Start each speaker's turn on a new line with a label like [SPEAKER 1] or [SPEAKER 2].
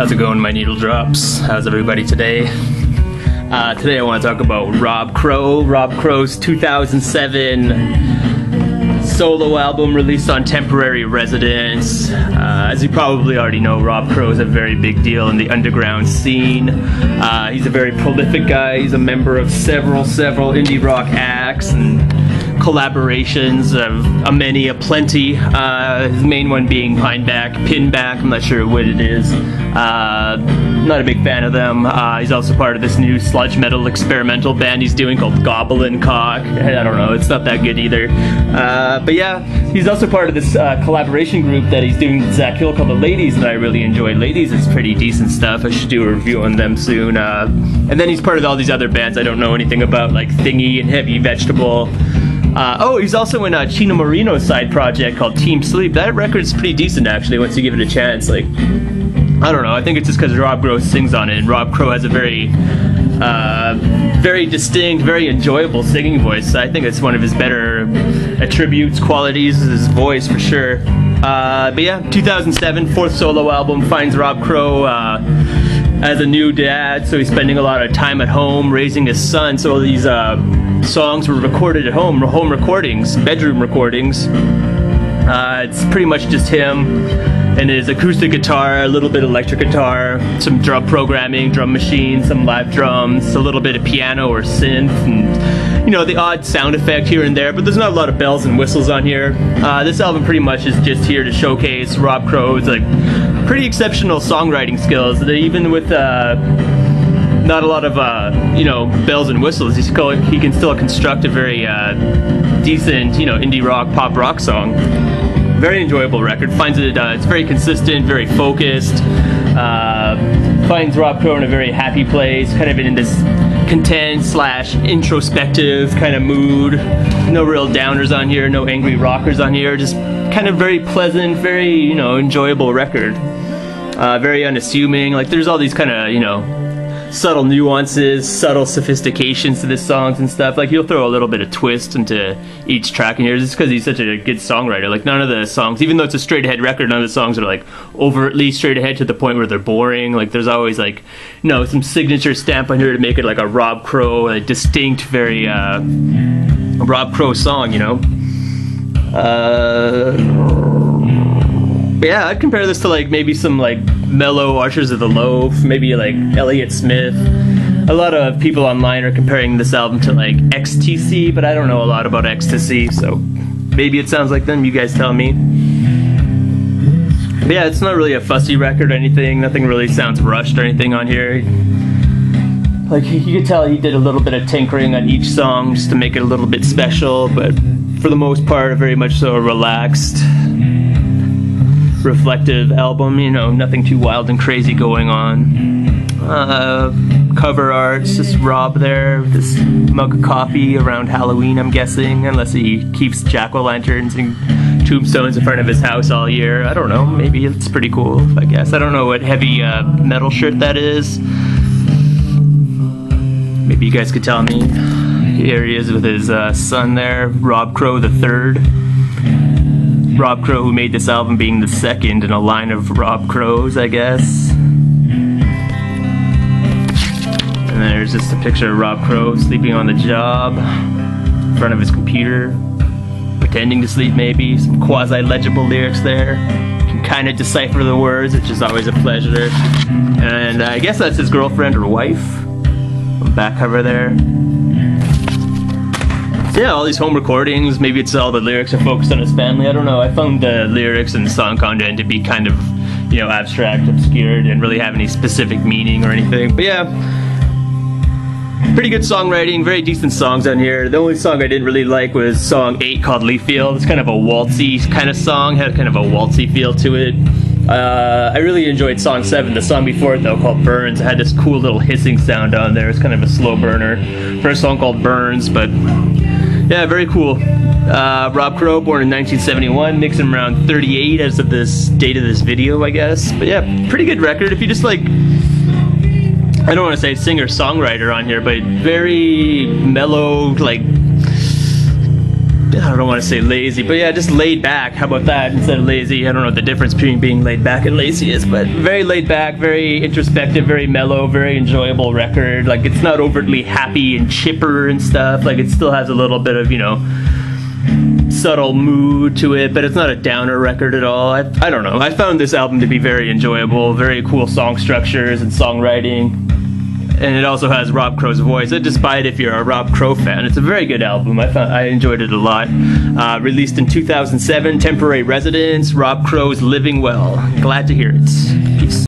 [SPEAKER 1] How's it going, my needle drops? How's everybody today? Today I want to talk about Rob Crow. Rob Crow's 2007 solo album released on temporary residence. As you probably already know, Rob Crow is a very big deal in the underground scene. He's a very prolific guy. He's a member of several indie rock acts and collaborations of a plenty. His main one being Pinback. I'm not sure what it is. Not a big fan of them. He's also part of this new sludge metal experimental band he's doing called Goblin Cock. I don't know, it's not that good either. But yeah, he's also part of this collaboration group that he's doing with Zach Hill called The Ladies, and I really enjoy Ladies. It's pretty decent stuff. I should do a review on them soon. And then he's part of all these other bands I don't know anything about, like Thingy and Heavy Vegetable. He's also in Chino Marino's side project called Team Sleep. That record's pretty decent, actually, once you give it a chance. Like, I don't know, I think it's just because Rob Crow sings on it, and Rob Crow has a very distinct, very enjoyable singing voice. I think it's one of his better attributes, qualities, is his voice, for sure. But yeah, 2007, fourth solo album, finds Rob Crow as a new dad, so he's spending a lot of time at home raising his son, so these songs were recorded at home recordings, bedroom recordings. It's pretty much just him and his acoustic guitar, a little bit of electric guitar, some drum programming, drum machine, some live drums, a little bit of piano or synth, and you know, the odd sound effect here and there, but there's not a lot of bells and whistles on here. This album pretty much is just here to showcase Rob Crow's like pretty exceptional songwriting skills. That even with not a lot of you know, bells and whistles, he can still construct a very decent, you know, indie rock, pop rock song. Very enjoyable record. Finds it it's very consistent, very focused. Finds Rob Crow in a very happy place, kind of in this content / introspective kind of mood. No real downers on here, no angry rockers on here. Just kind of very pleasant, very, you know, enjoyable record. Very unassuming. Like, there's all these kind of, you know, subtle nuances, subtle sophistications to the songs and stuff. Like, he'll throw a little bit of twist into each track in here just because he's such a good songwriter. Like, none of the songs, even though it's a straight ahead record, none of the songs are like overtly straight ahead to the point where they're boring. Like, there's always like, you know, some signature stamp on here to make it like a Rob Crow, a distinct, very Rob Crow song, you know. But yeah, I'd compare this to like maybe some like mellow Archers of the Loaf, maybe like Elliott Smith. A lot of people online are comparing this album to like XTC, but I don't know a lot about Ecstasy, so maybe it sounds like them, you guys tell me. But yeah, it's not really a fussy record or anything, nothing really sounds rushed or anything on here. Like, you could tell he did a little bit of tinkering on each song just to make it a little bit special, but for the most part, very much so a relaxed, reflective album, you know, nothing too wild and crazy going on. Cover art's just Rob there with this mug of coffee around Halloween, I'm guessing, unless he keeps jack-o'-lanterns and tombstones in front of his house all year. I don't know, maybe it's pretty cool, I guess. I don't know what heavy metal shirt that is. Maybe you guys could tell me. Here he is with his son there, Rob Crow the Third. Rob Crow, who made this album, being the second in a line of Rob Crows, I guess. And there's just a picture of Rob Crow sleeping on the job in front of his computer, pretending to sleep maybe. Some quasi-legible lyrics there. You can kind of decipher the words, which is always a pleasure. And I guess that's his girlfriend or wife. Back cover there. So yeah, all these home recordings, maybe it's all the lyrics are focused on his family, I don't know. I found the lyrics and song content to be kind of, you know, abstract, obscure, didn't really have any specific meaning or anything. But yeah, pretty good songwriting, very decent songs on here. The only song I didn't really like was song 8 called Leaf Field. It's kind of a waltzy kind of song, had kind of a waltzy feel to it. I really enjoyed song 7, the song before it though, called Burns. It had this cool little hissing sound on there. It's kind of a slow burner for a song called Burns, but yeah, very cool. Rob Crow, born in 1971, makes him around 38 as of this date of this video, I guess. But yeah, pretty good record. If you just like, I don't want to say singer-songwriter on here, but very mellow, like I don't want to say lazy, but yeah, just laid back. How about that instead of lazy? I don't know what the difference between being laid back and lazy is, but very laid back, very introspective, very mellow, very enjoyable record. Like, it's not overtly happy and chipper and stuff. Like, it still has a little bit of, you know, subtle mood to it, but it's not a downer record at all. I don't know. I found this album to be very enjoyable, very cool song structures and songwriting. And it also has Rob Crow's voice. Just buy it if you're a Rob Crow fan. It's a very good album. I enjoyed it a lot. Released in 2007, Temporary Residence, Rob Crow's Living Well. Glad to hear it. Peace.